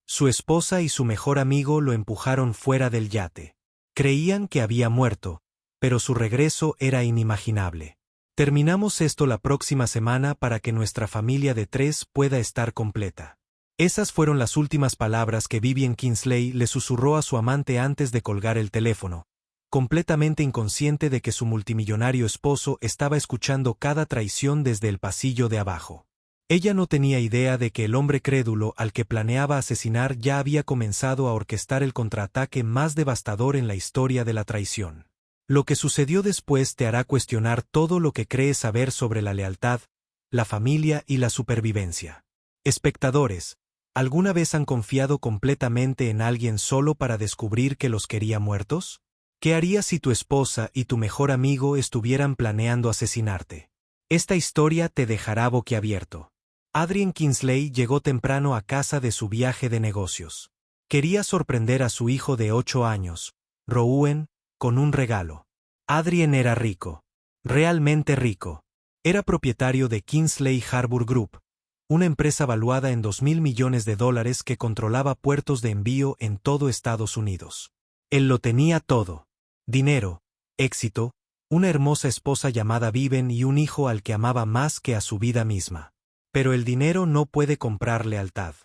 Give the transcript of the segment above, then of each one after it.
Su esposa y su mejor amigo lo empujaron fuera del yate. Creían que había muerto, pero su regreso era inimaginable. Terminamos esto la próxima semana para que nuestra familia de 3 pueda estar completa. Esas fueron las últimas palabras que Vivian Kingsley le susurró a su amante antes de colgar el teléfono, completamente inconsciente de que su multimillonario esposo estaba escuchando cada traición desde el pasillo de abajo. Ella no tenía idea de que el hombre crédulo al que planeaba asesinar ya había comenzado a orquestar el contraataque más devastador en la historia de la traición. Lo que sucedió después te hará cuestionar todo lo que crees saber sobre la lealtad, la familia y la supervivencia. Espectadores, ¿alguna vez han confiado completamente en alguien solo para descubrir que los quería muertos? ¿Qué harías si tu esposa y tu mejor amigo estuvieran planeando asesinarte? Esta historia te dejará boquiabierto. Adrian Kingsley llegó temprano a casa de su viaje de negocios. Quería sorprender a su hijo de 8 años, Rowan, con un regalo. Adrian era rico. Realmente rico. Era propietario de Kingsley Harbour Group, una empresa valuada en $2.000 millones que controlaba puertos de envío en todo Estados Unidos. Él lo tenía todo. Dinero, éxito, una hermosa esposa llamada Vivian y un hijo al que amaba más que a su vida misma. Pero el dinero no puede comprar lealtad.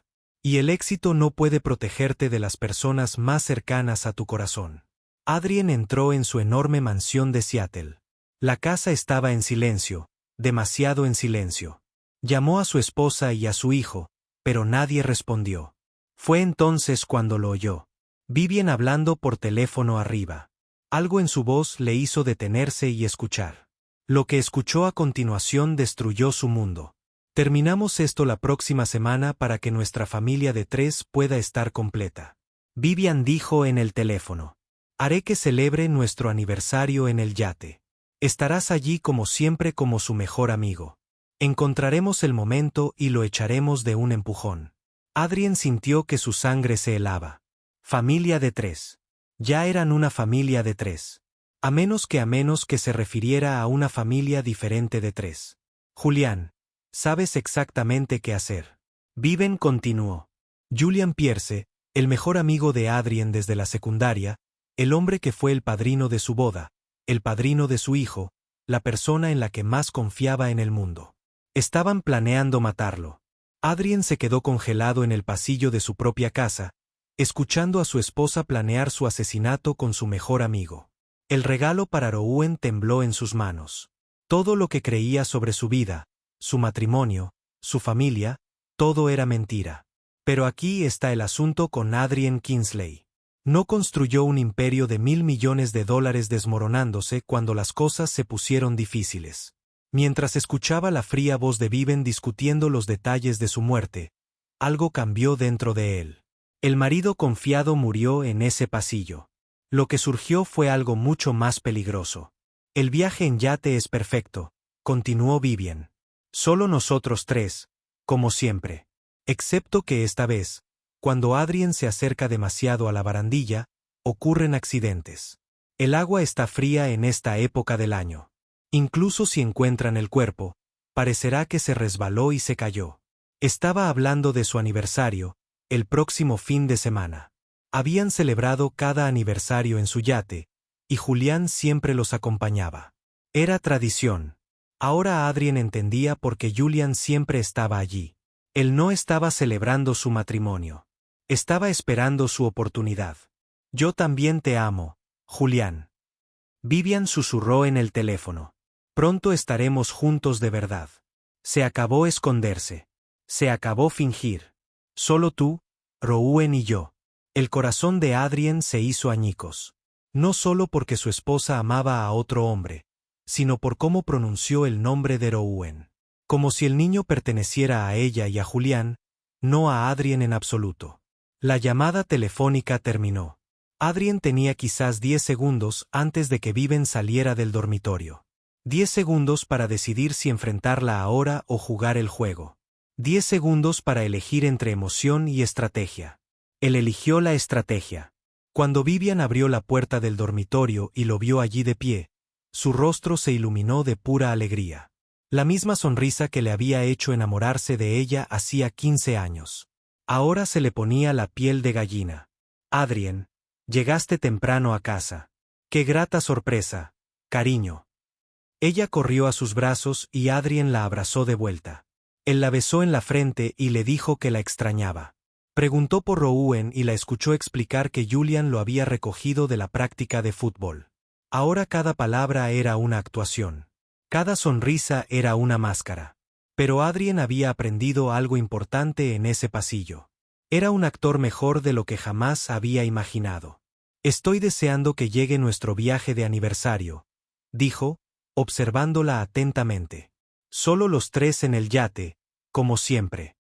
Y el éxito no puede protegerte de las personas más cercanas a tu corazón. Adrian entró en su enorme mansión de Seattle. La casa estaba en silencio, demasiado en silencio. Llamó a su esposa y a su hijo, pero nadie respondió. Fue entonces cuando lo oyó. Vivian hablando por teléfono arriba. Algo en su voz le hizo detenerse y escuchar. Lo que escuchó a continuación destruyó su mundo. Terminamos esto la próxima semana para que nuestra familia de 3 pueda estar completa. Vivian dijo en el teléfono. Haré que celebre nuestro aniversario en el yate. Estarás allí como siempre como su mejor amigo. Encontraremos el momento y lo echaremos de un empujón. Adrian sintió que su sangre se helaba. Familia de 3. Ya eran una familia de 3. A menos que se refiriera a una familia diferente de 3. Julián, sabes exactamente qué hacer. Vivian continuó. Julian Pierce, el mejor amigo de Adrian desde la secundaria, el hombre que fue el padrino de su boda, el padrino de su hijo, la persona en la que más confiaba en el mundo. Estaban planeando matarlo. Adrian se quedó congelado en el pasillo de su propia casa, escuchando a su esposa planear su asesinato con su mejor amigo. El regalo para Rowan tembló en sus manos. Todo lo que creía sobre su vida, su matrimonio, su familia, todo era mentira. Pero aquí está el asunto con Adrian Kingsley. No construyó un imperio de $1.000 millones desmoronándose cuando las cosas se pusieron difíciles. Mientras escuchaba la fría voz de Vivian discutiendo los detalles de su muerte, algo cambió dentro de él. El marido confiado murió en ese pasillo. Lo que surgió fue algo mucho más peligroso. El viaje en yate es perfecto, continuó Vivian. Solo nosotros 3, como siempre. Excepto que esta vez, cuando Adrian se acerca demasiado a la barandilla, ocurren accidentes. El agua está fría en esta época del año. Incluso si encuentran el cuerpo, parecerá que se resbaló y se cayó. Estaba hablando de su aniversario, el próximo fin de semana. Habían celebrado cada aniversario en su yate, y Julián siempre los acompañaba. Era tradición. Ahora Adrian entendía por qué Julián siempre estaba allí. Él no estaba celebrando su matrimonio. Estaba esperando su oportunidad. Yo también te amo, Julián. Vivian susurró en el teléfono. Pronto estaremos juntos de verdad. Se acabó esconderse. Se acabó fingir. Solo tú, Rowan y yo. El corazón de Adrian se hizo añicos. No solo porque su esposa amaba a otro hombre, sino por cómo pronunció el nombre de Rowan. Como si el niño perteneciera a ella y a Julián, no a Adrian en absoluto. La llamada telefónica terminó. Adrian tenía quizás 10 segundos antes de que Vivian saliera del dormitorio. 10 segundos para decidir si enfrentarla ahora o jugar el juego. 10 segundos para elegir entre emoción y estrategia. Él eligió la estrategia. Cuando Vivian abrió la puerta del dormitorio y lo vio allí de pie, su rostro se iluminó de pura alegría. La misma sonrisa que le había hecho enamorarse de ella hacía 15 años. Ahora se le ponía la piel de gallina. Adrien, llegaste temprano a casa. Qué grata sorpresa, cariño. Ella corrió a sus brazos y Adrien la abrazó de vuelta. Él la besó en la frente y le dijo que la extrañaba. Preguntó por Rouen y la escuchó explicar que Julian lo había recogido de la práctica de fútbol. Ahora cada palabra era una actuación. Cada sonrisa era una máscara. Pero Adrien había aprendido algo importante en ese pasillo. Era un actor mejor de lo que jamás había imaginado. Estoy deseando que llegue nuestro viaje de aniversario, dijo, observándola atentamente. Solo los tres en el yate, como siempre.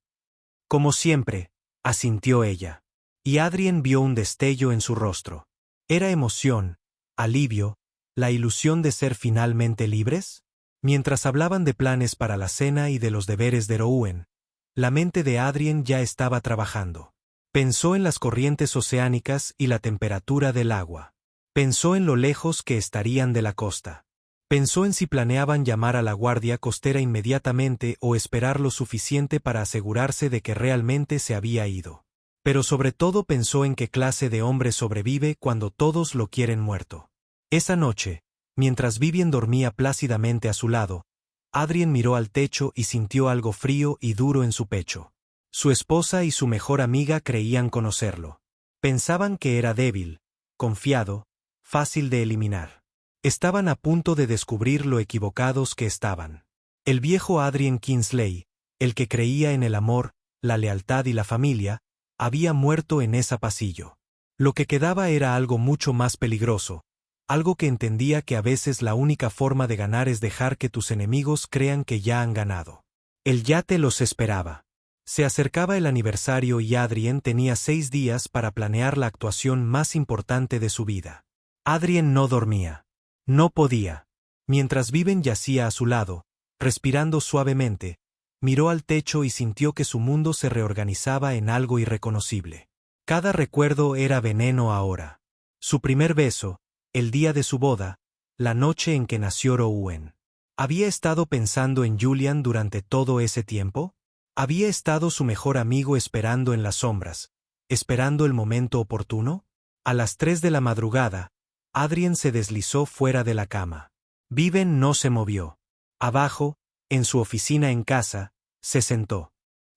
Como siempre, asintió ella. Y Adrien vio un destello en su rostro. ¿Era emoción, alivio, la ilusión de ser finalmente libres? Mientras hablaban de planes para la cena y de los deberes de Rouen, la mente de Adrien ya estaba trabajando. Pensó en las corrientes oceánicas y la temperatura del agua. Pensó en lo lejos que estarían de la costa. Pensó en si planeaban llamar a la guardia costera inmediatamente o esperar lo suficiente para asegurarse de que realmente se había ido. Pero sobre todo pensó en qué clase de hombre sobrevive cuando todos lo quieren muerto. Esa noche, mientras Vivien dormía plácidamente a su lado, Adrien miró al techo y sintió algo frío y duro en su pecho. Su esposa y su mejor amiga creían conocerlo. Pensaban que era débil, confiado, fácil de eliminar. Estaban a punto de descubrir lo equivocados que estaban. El viejo Adrien Kingsley, el que creía en el amor, la lealtad y la familia, había muerto en ese pasillo. Lo que quedaba era algo mucho más peligroso, algo que entendía que a veces la única forma de ganar es dejar que tus enemigos crean que ya han ganado. El yate los esperaba. Se acercaba el aniversario y Adrien tenía 6 días para planear la actuación más importante de su vida. Adrien no dormía. No podía. Mientras Vivien yacía a su lado, respirando suavemente, miró al techo y sintió que su mundo se reorganizaba en algo irreconocible. Cada recuerdo era veneno ahora. Su primer beso, el día de su boda, la noche en que nació Rouen. ¿Había estado pensando en Julian durante todo ese tiempo? ¿Había estado su mejor amigo esperando en las sombras, esperando el momento oportuno? A las 3 de la madrugada, Adrien se deslizó fuera de la cama. Vivien no se movió. Abajo, en su oficina en casa, se sentó.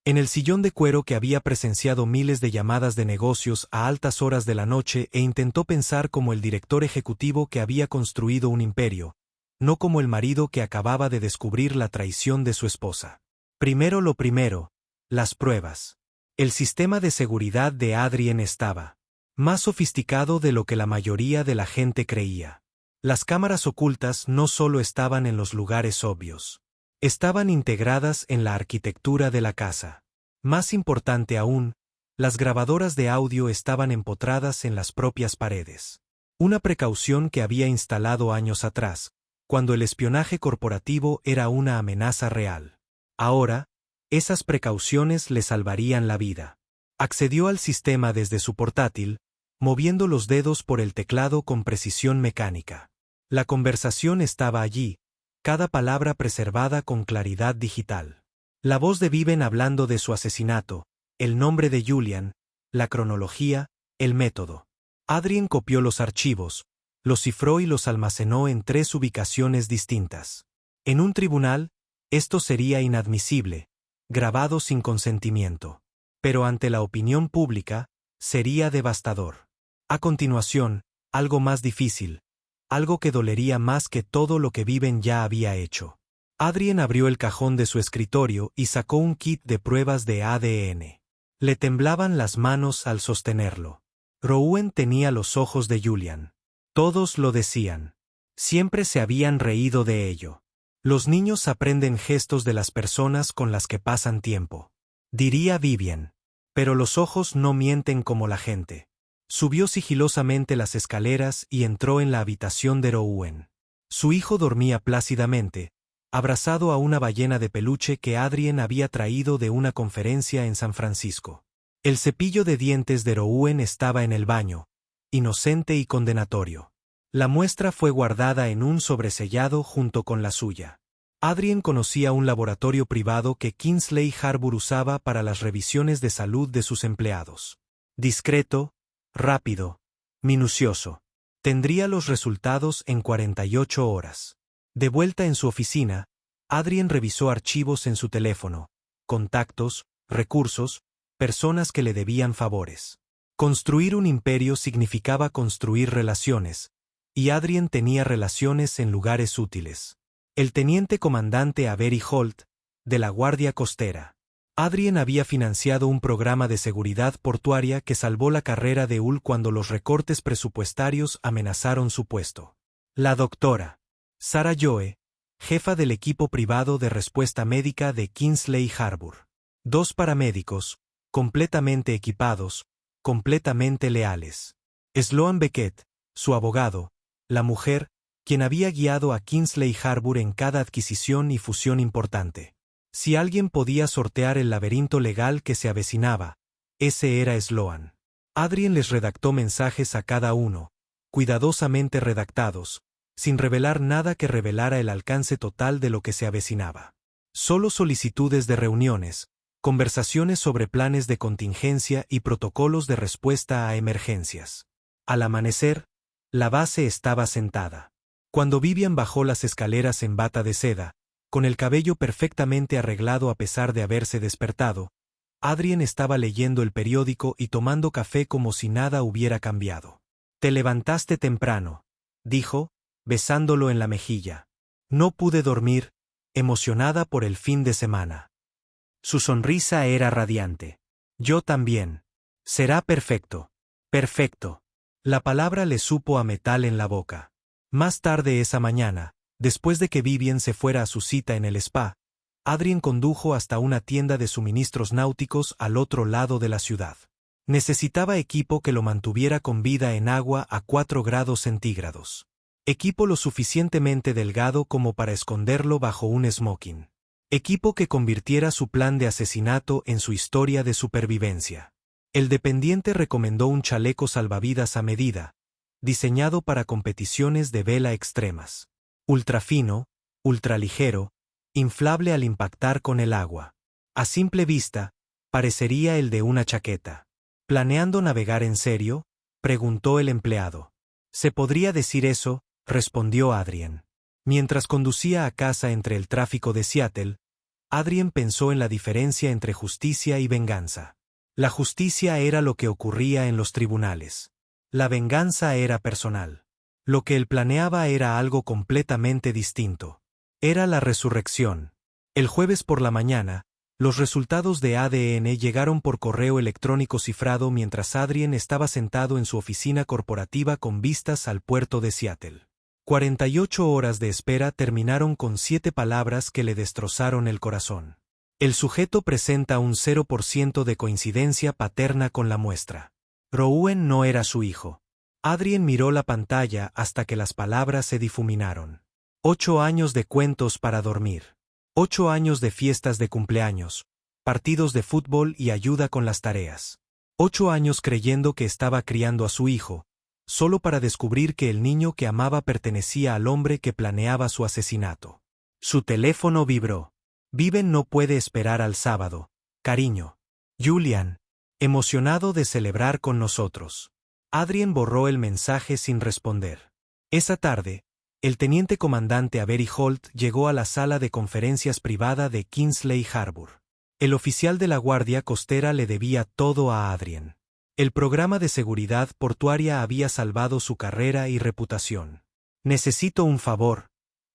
En el sillón de cuero que había presenciado miles de llamadas de negocios a altas horas de la noche e intentó pensar como el director ejecutivo que había construido un imperio, no como el marido que acababa de descubrir la traición de su esposa. Primero lo primero, las pruebas. El sistema de seguridad de Adrien estaba más sofisticado de lo que la mayoría de la gente creía. Las cámaras ocultas no solo estaban en los lugares obvios. Estaban integradas en la arquitectura de la casa. Más importante aún, las grabadoras de audio estaban empotradas en las propias paredes. Una precaución que había instalado años atrás, cuando el espionaje corporativo era una amenaza real. Ahora, esas precauciones le salvarían la vida. Accedió al sistema desde su portátil, moviendo los dedos por el teclado con precisión mecánica. La conversación estaba allí, cada palabra preservada con claridad digital. La voz de Vivien hablando de su asesinato, el nombre de Julian, la cronología, el método. Adrien copió los archivos, los cifró y los almacenó en 3 ubicaciones distintas. En un tribunal, esto sería inadmisible, grabado sin consentimiento. Pero ante la opinión pública, sería devastador. A continuación, algo más difícil, algo que dolería más que todo lo que Vivien ya había hecho. Adrien abrió el cajón de su escritorio y sacó un kit de pruebas de ADN. Le temblaban las manos al sostenerlo. Rouen tenía los ojos de Julian. Todos lo decían. Siempre se habían reído de ello. Los niños aprenden gestos de las personas con las que pasan tiempo. Diría Vivien. Pero los ojos no mienten como la gente. Subió sigilosamente las escaleras y entró en la habitación de Rouen. Su hijo dormía plácidamente, abrazado a una ballena de peluche que Adrien había traído de una conferencia en San Francisco. El cepillo de dientes de Rouen estaba en el baño, inocente y condenatorio. La muestra fue guardada en un sobresellado junto con la suya. Adrien conocía un laboratorio privado que Kingsley Harbour usaba para las revisiones de salud de sus empleados. Discreto, rápido, minucioso. Tendría los resultados en 48 horas. De vuelta en su oficina, Adrien revisó archivos en su teléfono, contactos, recursos, personas que le debían favores. Construir un imperio significaba construir relaciones, y Adrien tenía relaciones en lugares útiles. El teniente comandante Avery Holt, de la Guardia Costera. Adrien había financiado un programa de seguridad portuaria que salvó la carrera de Hull cuando los recortes presupuestarios amenazaron su puesto. La doctora Sarah Joe, jefa del equipo privado de respuesta médica de Kingsley Harbour. 2 paramédicos, completamente equipados, completamente leales. Sloan Beckett, su abogado, la mujer, quien había guiado a Kingsley Harbour en cada adquisición y fusión importante. Si alguien podía sortear el laberinto legal que se avecinaba, ese era Sloan. Adrien les redactó mensajes a cada uno, cuidadosamente redactados, sin revelar nada que revelara el alcance total de lo que se avecinaba. Solo solicitudes de reuniones, conversaciones sobre planes de contingencia y protocolos de respuesta a emergencias. Al amanecer, la base estaba sentada. Cuando Vivian bajó las escaleras en bata de seda, con el cabello perfectamente arreglado a pesar de haberse despertado, Adrien estaba leyendo el periódico y tomando café como si nada hubiera cambiado. «Te levantaste temprano», dijo, besándolo en la mejilla. «No pude dormir, emocionada por el fin de semana». Su sonrisa era radiante. «Yo también. Será perfecto. Perfecto». La palabra le supo a metal en la boca. Más tarde esa mañana, después de que Vivian se fuera a su cita en el spa, Adrien condujo hasta una tienda de suministros náuticos al otro lado de la ciudad. Necesitaba equipo que lo mantuviera con vida en agua a 4 grados centígrados. Equipo lo suficientemente delgado como para esconderlo bajo un smoking. Equipo que convirtiera su plan de asesinato en su historia de supervivencia. El dependiente recomendó un chaleco salvavidas a medida, diseñado para competiciones de vela extremas. Ultrafino, ultraligero, inflable al impactar con el agua. A simple vista, parecería el de una chaqueta. ¿Planeando navegar en serio?, preguntó el empleado. «¿Se podría decir eso?», respondió Adrien. Mientras conducía a casa entre el tráfico de Seattle, Adrien pensó en la diferencia entre justicia y venganza. La justicia era lo que ocurría en los tribunales. La venganza era personal. Lo que él planeaba era algo completamente distinto. Era la resurrección. El jueves por la mañana, los resultados de ADN llegaron por correo electrónico cifrado mientras Adrien estaba sentado en su oficina corporativa con vistas al puerto de Seattle. 48 horas de espera terminaron con 7 palabras que le destrozaron el corazón. El sujeto presenta un 0% de coincidencia paterna con la muestra. Rowan no era su hijo. Adrien miró la pantalla hasta que las palabras se difuminaron. 8 años de cuentos para dormir. 8 años de fiestas de cumpleaños, partidos de fútbol y ayuda con las tareas. 8 años creyendo que estaba criando a su hijo, solo para descubrir que el niño que amaba pertenecía al hombre que planeaba su asesinato. Su teléfono vibró. «Viven no puede esperar al sábado, cariño. Julian, emocionado de celebrar con nosotros». Adrien borró el mensaje sin responder. Esa tarde, el teniente comandante Avery Holt llegó a la sala de conferencias privada de Kingsley Harbour. El oficial de la Guardia Costera le debía todo a Adrien. El programa de seguridad portuaria había salvado su carrera y reputación. «Necesito un favor,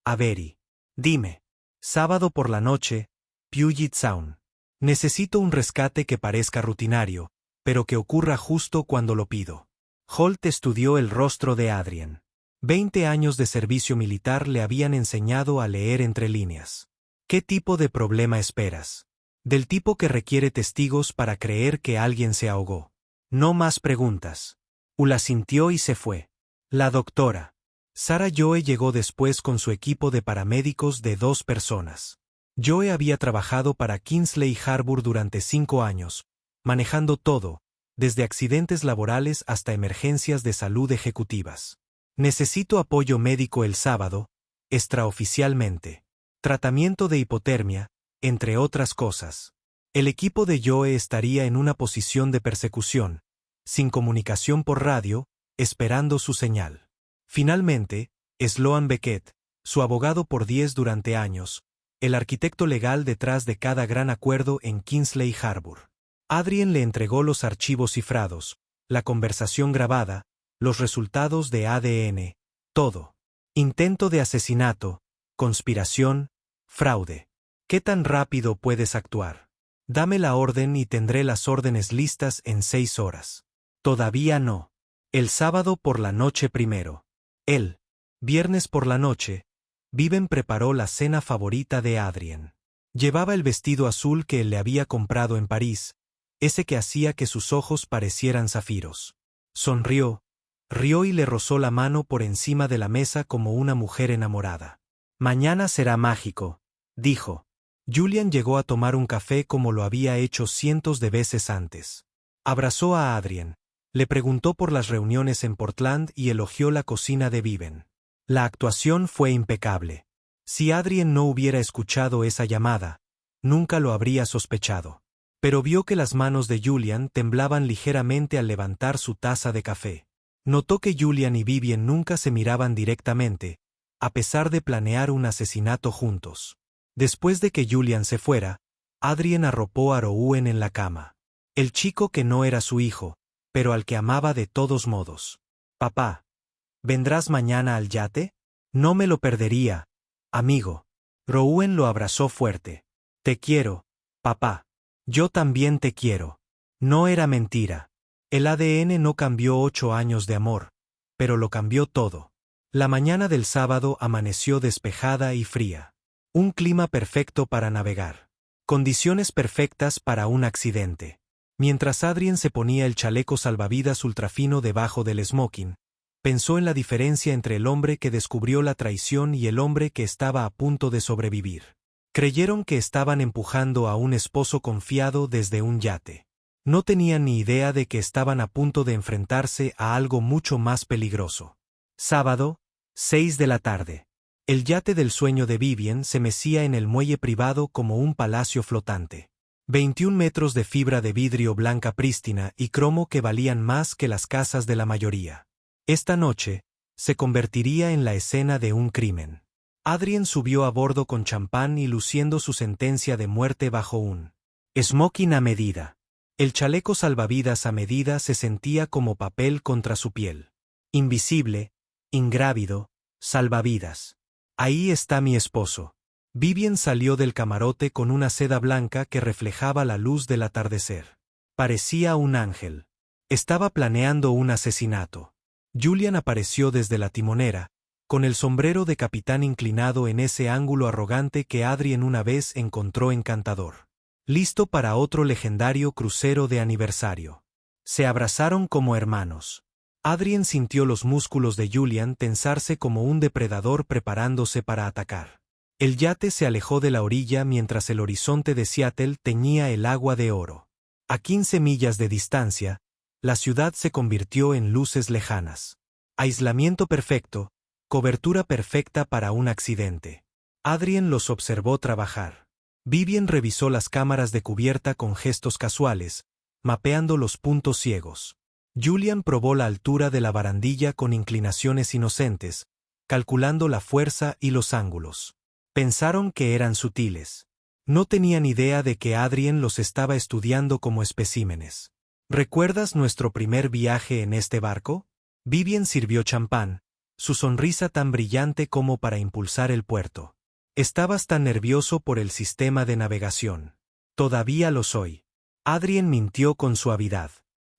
Avery. Dime. Sábado por la noche, Puget Sound. Necesito un rescate que parezca rutinario, pero que ocurra justo cuando lo pido». Holt estudió el rostro de Adrien. 20 años de servicio militar le habían enseñado a leer entre líneas. ¿Qué tipo de problema esperas? Del tipo que requiere testigos para creer que alguien se ahogó. No más preguntas. Ula asintió y se fue. La doctora Sarah Joe llegó después con su equipo de paramédicos de 2 personas. Joe había trabajado para Kingsley Harbour durante 5 años, manejando todo, desde accidentes laborales hasta emergencias de salud ejecutivas. «Necesito apoyo médico el sábado, extraoficialmente». tratamiento de hipotermia, entre otras cosas. El equipo de Joe estaría en una posición de persecución, sin comunicación por radio, esperando su señal. Finalmente, Sloan Beckett, su abogado por 10 durante años, el arquitecto legal detrás de cada gran acuerdo en Kingsley Harbor. Adrien le entregó los archivos cifrados, la conversación grabada, los resultados de ADN, todo. Intento de asesinato, conspiración, fraude. ¿Qué tan rápido puedes actuar? Dame la orden y tendré las órdenes listas en 6 horas. Todavía no. El sábado por la noche primero. El viernes por la noche, Viven preparó la cena favorita de Adrien. Llevaba el vestido azul que él le había comprado en París, ese que hacía que sus ojos parecieran zafiros. Sonrió, rió y le rozó la mano por encima de la mesa como una mujer enamorada. Mañana será mágico, dijo. Julian llegó a tomar un café como lo había hecho cientos de veces antes. Abrazó a Adrien, le preguntó por las reuniones en Portland y elogió la cocina de Viven. La actuación fue impecable. Si Adrien no hubiera escuchado esa llamada, nunca lo habría sospechado. Pero vio que las manos de Julian temblaban ligeramente al levantar su taza de café. Notó que Julian y Vivien nunca se miraban directamente, a pesar de planear un asesinato juntos. Después de que Julian se fuera, Adrien arropó a Rouen en la cama. El chico que no era su hijo, pero al que amaba de todos modos. Papá, ¿vendrás mañana al yate? No me lo perdería, amigo. Rouen lo abrazó fuerte. Te quiero, papá. Yo también te quiero. No era mentira. El ADN no cambió 8 años de amor, pero lo cambió todo. La mañana del sábado amaneció despejada y fría. Un clima perfecto para navegar. Condiciones perfectas para un accidente. Mientras Adrien se ponía el chaleco salvavidas ultrafino debajo del smoking, pensó en la diferencia entre el hombre que descubrió la traición y el hombre que estaba a punto de sobrevivir. Creyeron que estaban empujando a un esposo confiado desde un yate. No tenían ni idea de que estaban a punto de enfrentarse a algo mucho más peligroso. Sábado, 6 de la tarde. El yate del sueño de Vivien se mecía en el muelle privado como un palacio flotante. 21 metros de fibra de vidrio blanca prístina y cromo que valían más que las casas de la mayoría. Esta noche, se convertiría en la escena de un crimen. Adrien subió a bordo con champán y luciendo su sentencia de muerte bajo un smoking a medida. El chaleco salvavidas a medida se sentía como papel contra su piel. Invisible, ingrávido, salvavidas. Ahí está mi esposo. Vivien salió del camarote con una seda blanca que reflejaba la luz del atardecer. Parecía un ángel. Estaba planeando un asesinato. Julian apareció desde la timonera, con el sombrero de capitán inclinado en ese ángulo arrogante que Adrien una vez encontró encantador. Listo para otro legendario crucero de aniversario. Se abrazaron como hermanos. Adrien sintió los músculos de Julian tensarse como un depredador preparándose para atacar. El yate se alejó de la orilla mientras el horizonte de Seattle teñía el agua de oro. A 15 millas de distancia, la ciudad se convirtió en luces lejanas. Aislamiento perfecto, cobertura perfecta para un accidente. Adrien los observó trabajar. Vivien revisó las cámaras de cubierta con gestos casuales, mapeando los puntos ciegos. Julian probó la altura de la barandilla con inclinaciones inocentes, calculando la fuerza y los ángulos. Pensaron que eran sutiles. No tenían idea de que Adrien los estaba estudiando como especímenes. ¿Recuerdas nuestro primer viaje en este barco? Vivien sirvió champán, su sonrisa tan brillante como para impulsar el puerto. Estabas tan nervioso por el sistema de navegación. Todavía lo soy. Adrien mintió con suavidad.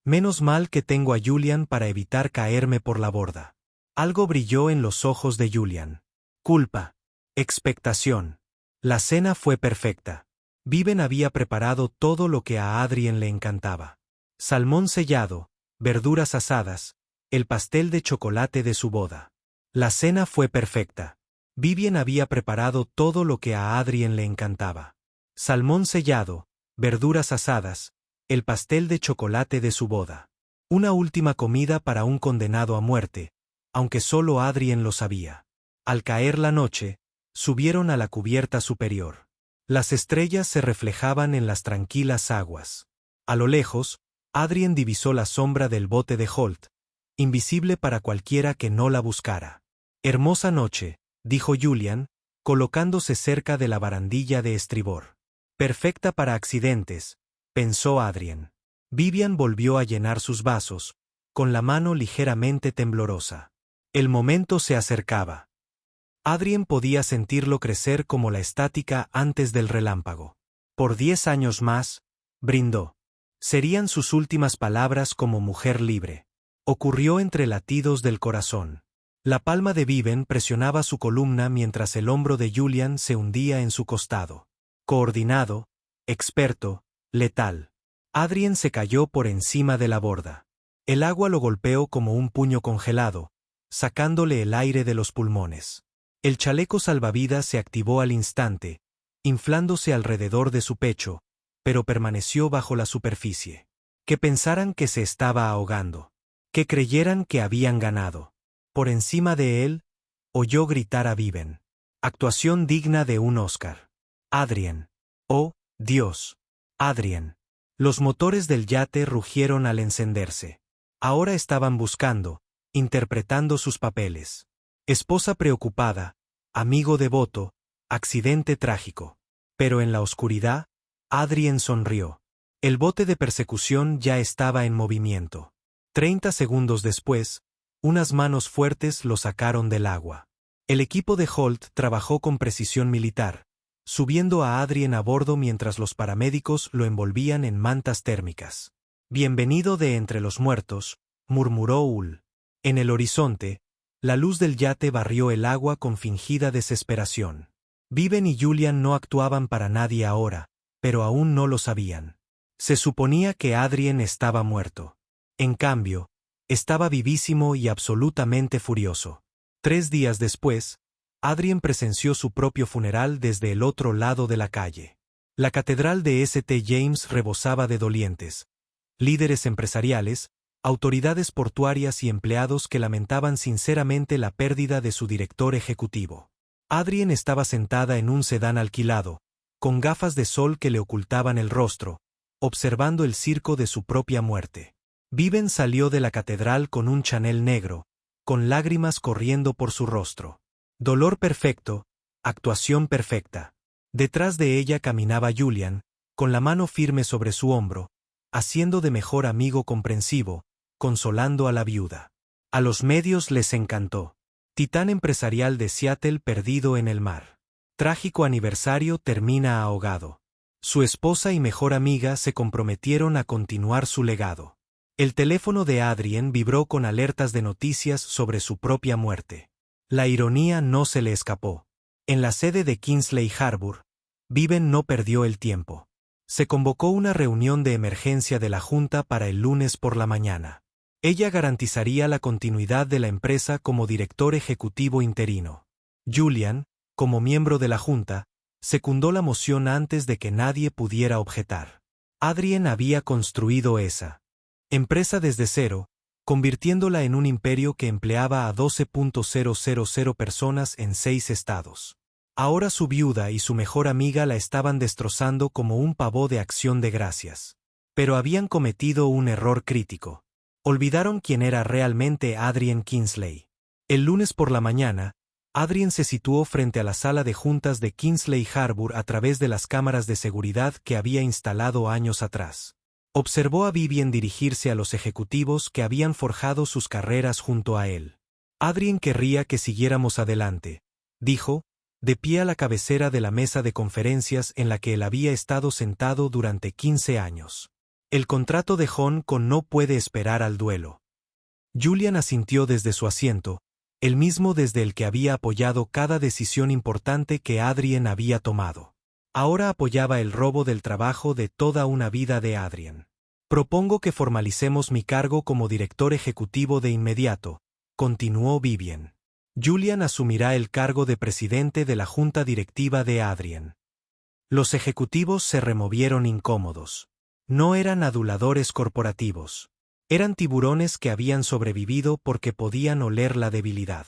Menos mal que tengo a Julian para evitar caerme por la borda. Algo brilló en los ojos de Julian. Culpa. Expectación. La cena fue perfecta. Vivien había preparado todo lo que a Adrien le encantaba. Salmón sellado, verduras asadas, el pastel de chocolate de su boda. La cena fue perfecta. Vivien había preparado todo lo que a Adrien le encantaba. Salmón sellado, verduras asadas, el pastel de chocolate de su boda. Una última comida para un condenado a muerte, aunque solo Adrien lo sabía. Al caer la noche, subieron a la cubierta superior. Las estrellas se reflejaban en las tranquilas aguas. A lo lejos, Adrien divisó la sombra del bote de Holt, invisible para cualquiera que no la buscara. «Hermosa noche», dijo Julian, colocándose cerca de la barandilla de estribor. «Perfecta para accidentes», pensó Adrien. Vivian volvió a llenar sus vasos, con la mano ligeramente temblorosa. El momento se acercaba. Adrien podía sentirlo crecer como la estática antes del relámpago. Por 10 años más, brindó. Serían sus últimas palabras como mujer libre. Ocurrió entre latidos del corazón. La palma de Viven presionaba su columna mientras el hombro de Julian se hundía en su costado. Coordinado, experto, letal. Adrien se cayó por encima de la borda. El agua lo golpeó como un puño congelado, sacándole el aire de los pulmones. El chaleco salvavidas se activó al instante, inflándose alrededor de su pecho, pero permaneció bajo la superficie. Que pensaran que se estaba ahogando. Que creyeran que habían ganado. Por encima de él, oyó gritar a Viven. Actuación digna de un Oscar. Adrien. Oh, Dios. Adrien. Los motores del yate rugieron al encenderse. Ahora estaban buscando, interpretando sus papeles. Esposa preocupada, amigo devoto, accidente trágico. Pero en la oscuridad, Adrien sonrió. El bote de persecución ya estaba en movimiento. 30 segundos después, unas manos fuertes lo sacaron del agua. El equipo de Holt trabajó con precisión militar, subiendo a Adrien a bordo mientras los paramédicos lo envolvían en mantas térmicas. «Bienvenido de entre los muertos», murmuró Hull. En el horizonte, la luz del yate barrió el agua con fingida desesperación. Viven y Julian no actuaban para nadie ahora, pero aún no lo sabían. Se suponía que Adrien estaba muerto. En cambio, estaba vivísimo y absolutamente furioso. 3 días después, Adrien presenció su propio funeral desde el otro lado de la calle. La catedral de St. James rebosaba de dolientes, líderes empresariales, autoridades portuarias y empleados que lamentaban sinceramente la pérdida de su director ejecutivo. Adrien estaba sentada en un sedán alquilado, con gafas de sol que le ocultaban el rostro, observando el circo de su propia muerte. Viven salió de la catedral con un Chanel negro, con lágrimas corriendo por su rostro. Dolor perfecto, actuación perfecta. Detrás de ella caminaba Julian, con la mano firme sobre su hombro, haciendo de mejor amigo comprensivo, consolando a la viuda. A los medios les encantó. Titán empresarial de Seattle perdido en el mar. Trágico aniversario termina ahogado. Su esposa y mejor amiga se comprometieron a continuar su legado. El teléfono de Adrien vibró con alertas de noticias sobre su propia muerte. La ironía no se le escapó. En la sede de Kingsley Harbour, Viven no perdió el tiempo. Se convocó una reunión de emergencia de la Junta para el lunes por la mañana. Ella garantizaría la continuidad de la empresa como director ejecutivo interino. Julian, como miembro de la Junta, secundó la moción antes de que nadie pudiera objetar. Adrien había construido esa empresa desde cero, convirtiéndola en un imperio que empleaba a 12.000 personas en 6 estados. Ahora su viuda y su mejor amiga la estaban destrozando como un pavó de acción de gracias. Pero habían cometido un error crítico. Olvidaron quién era realmente Adrien Kingsley. El lunes por la mañana, Adrien se situó frente a la sala de juntas de Kingsley Harbour a través de las cámaras de seguridad que había instalado años atrás. Observó a Vivian dirigirse a los ejecutivos que habían forjado sus carreras junto a él. Adrien querría que siguiéramos adelante, dijo, de pie a la cabecera de la mesa de conferencias en la que él había estado sentado durante 15 años. El contrato de Hong Kong no puede esperar al duelo. Julian asintió desde su asiento, el mismo desde el que había apoyado cada decisión importante que Adrien había tomado. Ahora apoyaba el robo del trabajo de toda una vida de Adrien. Propongo que formalicemos mi cargo como director ejecutivo de inmediato, continuó Vivian. Julian asumirá el cargo de presidente de la junta directiva de Adrien. Los ejecutivos se removieron incómodos. No eran aduladores corporativos. Eran tiburones que habían sobrevivido porque podían oler la debilidad.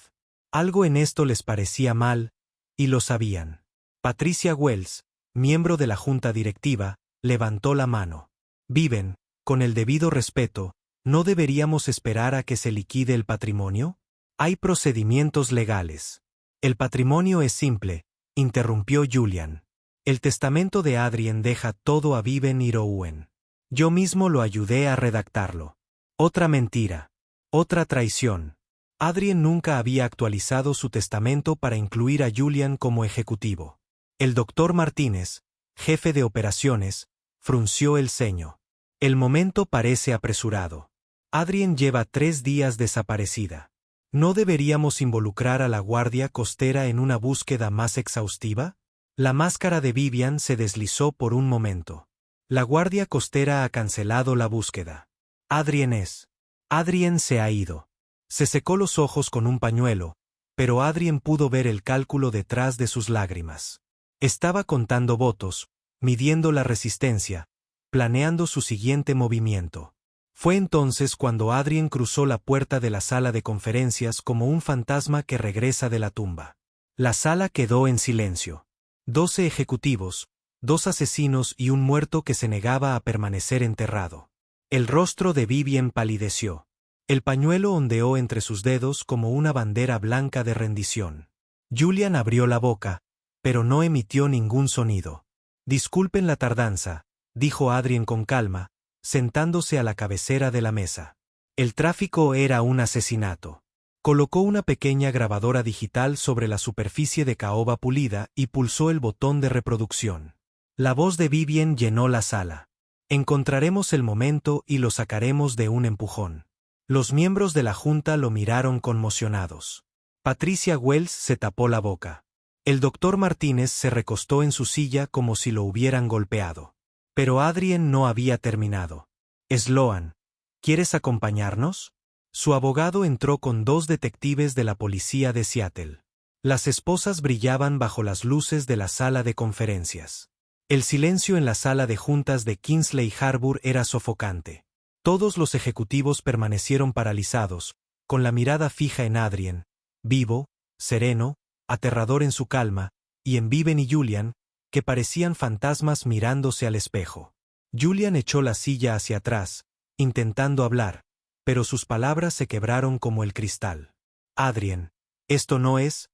Algo en esto les parecía mal, y lo sabían. Patricia Wells, miembro de la junta directiva, levantó la mano. Viven, con el debido respeto, ¿no deberíamos esperar a que se liquide el patrimonio? Hay procedimientos legales. El patrimonio es simple, interrumpió Julian. El testamento de Adrien deja todo a Viven y Rowan. Yo mismo lo ayudé a redactarlo. Otra mentira. Otra traición. Adrien nunca había actualizado su testamento para incluir a Julian como ejecutivo. El doctor Martínez, jefe de operaciones, frunció el ceño. El momento parece apresurado. Adrien lleva 3 días desaparecida. ¿No deberíamos involucrar a la Guardia Costera en una búsqueda más exhaustiva? La máscara de Vivian se deslizó por un momento. La Guardia Costera ha cancelado la búsqueda. Adrien se ha ido. Se secó los ojos con un pañuelo, pero Adrien pudo ver el cálculo detrás de sus lágrimas. Estaba contando votos, midiendo la resistencia, planeando su siguiente movimiento. Fue entonces cuando Adrien cruzó la puerta de la sala de conferencias como un fantasma que regresa de la tumba. La sala quedó en silencio. 12 ejecutivos, 2 asesinos y un muerto que se negaba a permanecer enterrado. El rostro de Vivian palideció. El pañuelo ondeó entre sus dedos como una bandera blanca de rendición. Julian abrió la boca, pero no emitió ningún sonido. Disculpen la tardanza, dijo Adrien con calma, sentándose a la cabecera de la mesa. El tráfico era un asesinato. Colocó una pequeña grabadora digital sobre la superficie de caoba pulida y pulsó el botón de reproducción. La voz de Vivian llenó la sala. Encontraremos el momento y lo sacaremos de un empujón. Los miembros de la junta lo miraron conmocionados. Patricia Wells se tapó la boca. El doctor Martínez se recostó en su silla como si lo hubieran golpeado. Pero Adrien no había terminado. Sloan, ¿quieres acompañarnos? Su abogado entró con 2 detectives de la policía de Seattle. Las esposas brillaban bajo las luces de la sala de conferencias. El silencio en la sala de juntas de Kingsley Harbour era sofocante. Todos los ejecutivos permanecieron paralizados, con la mirada fija en Adrien, vivo, sereno, aterrador en su calma, y en Viven y Julian, que parecían fantasmas mirándose al espejo. Julian echó la silla hacia atrás, intentando hablar, pero sus palabras se quebraron como el cristal. Adrien, esto no es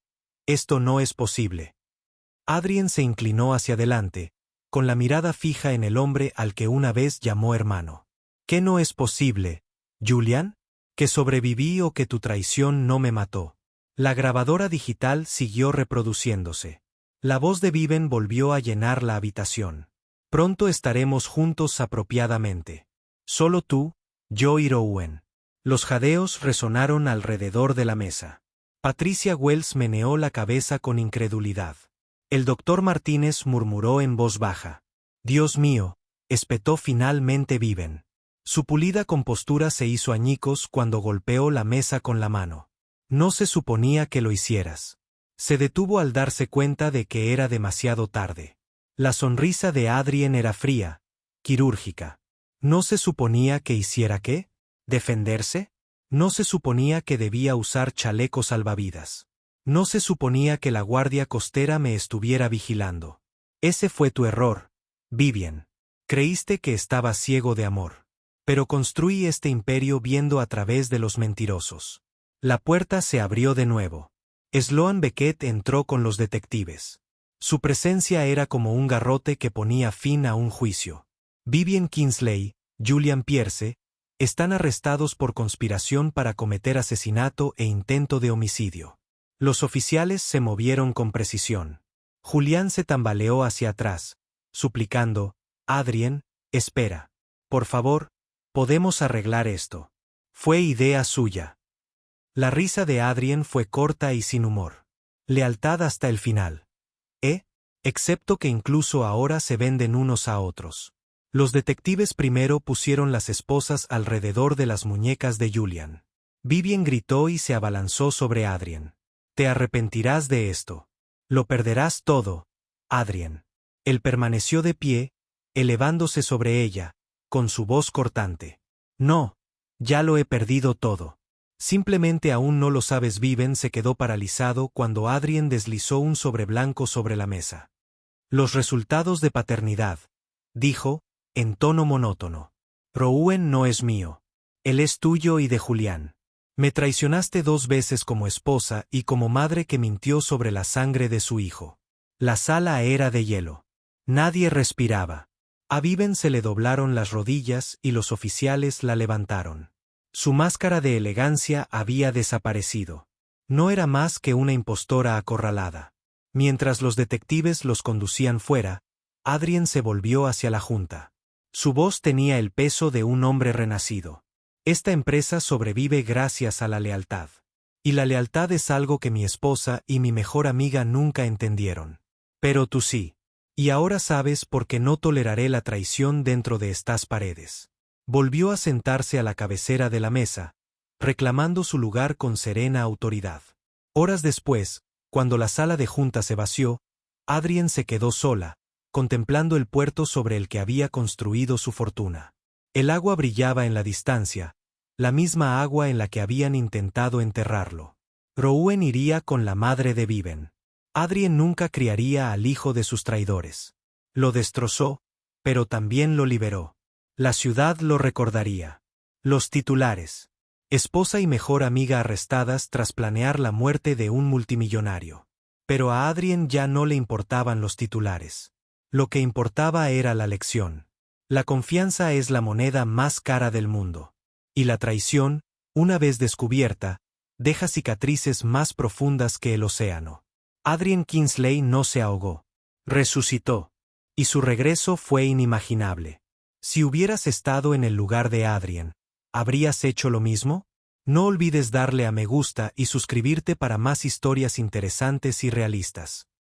posible. Adrien se inclinó hacia adelante, con la mirada fija en el hombre al que una vez llamó hermano. ¿Qué no es posible, Julian? ¿Que sobreviví o que tu traición no me mató? La grabadora digital siguió reproduciéndose. La voz de Viven volvió a llenar la habitación. Pronto estaremos juntos apropiadamente. Solo tú, yo y Rowan. Los jadeos resonaron alrededor de la mesa. Patricia Wells meneó la cabeza con incredulidad. El doctor Martínez murmuró en voz baja. Dios mío, espetó finalmente Viven. Su pulida compostura se hizo añicos cuando golpeó la mesa con la mano. No se suponía que lo hicieras. Se detuvo al darse cuenta de que era demasiado tarde. La sonrisa de Adrien era fría, quirúrgica. ¿No se suponía que hiciera qué? ¿Defenderse? No se suponía que debía usar chaleco salvavidas. No se suponía que la Guardia Costera me estuviera vigilando. Ese fue tu error, Vivian. Creíste que estaba ciego de amor. Pero construí este imperio viendo a través de los mentirosos. La puerta se abrió de nuevo. Sloan Beckett entró con los detectives. Su presencia era como un garrote que ponía fin a un juicio. Vivian Kingsley, Julian Pierce, están arrestados por conspiración para cometer asesinato e intento de homicidio. Los oficiales se movieron con precisión. Julián se tambaleó hacia atrás, suplicando, Adrien, espera. Por favor, podemos arreglar esto. Fue idea suya. La risa de Adrien fue corta y sin humor. Lealtad hasta el final. Excepto que incluso ahora se venden unos a otros. Los detectives primero pusieron las esposas alrededor de las muñecas de Julian. Vivian gritó y se abalanzó sobre Adrien. Te arrepentirás de esto. Lo perderás todo, Adrien. Él permaneció de pie, elevándose sobre ella, con su voz cortante. No, ya lo he perdido todo. Simplemente aún no lo sabes. Viven se quedó paralizado cuando Adrien deslizó un sobre blanco sobre la mesa. Los resultados de paternidad, dijo, en tono monótono. Rouen no es mío. Él es tuyo y de Julián. Me traicionaste 2 veces como esposa y como madre que mintió sobre la sangre de su hijo. La sala era de hielo. Nadie respiraba. A Viven se le doblaron las rodillas y los oficiales la levantaron. Su máscara de elegancia había desaparecido. No era más que una impostora acorralada. Mientras los detectives los conducían fuera, Adrien se volvió hacia la junta. Su voz tenía el peso de un hombre renacido. Esta empresa sobrevive gracias a la lealtad. Y la lealtad es algo que mi esposa y mi mejor amiga nunca entendieron. Pero tú sí. Y ahora sabes por qué no toleraré la traición dentro de estas paredes. Volvió a sentarse a la cabecera de la mesa, reclamando su lugar con serena autoridad. Horas después, cuando la sala de junta se vació, Adrien se quedó sola, contemplando el puerto sobre el que había construido su fortuna. El agua brillaba en la distancia, la misma agua en la que habían intentado enterrarlo. Rouen iría con la madre de Viven. Adrien nunca criaría al hijo de sus traidores. Lo destrozó, pero también lo liberó. La ciudad lo recordaría. Los titulares. Esposa y mejor amiga arrestadas tras planear la muerte de un multimillonario. Pero a Adrien ya no le importaban los titulares. Lo que importaba era la lección. La confianza es la moneda más cara del mundo. Y la traición, una vez descubierta, deja cicatrices más profundas que el océano. Adrien Kingsley no se ahogó. Resucitó. Y su regreso fue inimaginable. Si hubieras estado en el lugar de Adrien, ¿habrías hecho lo mismo? No olvides darle a me gusta y suscribirte para más historias interesantes y realistas.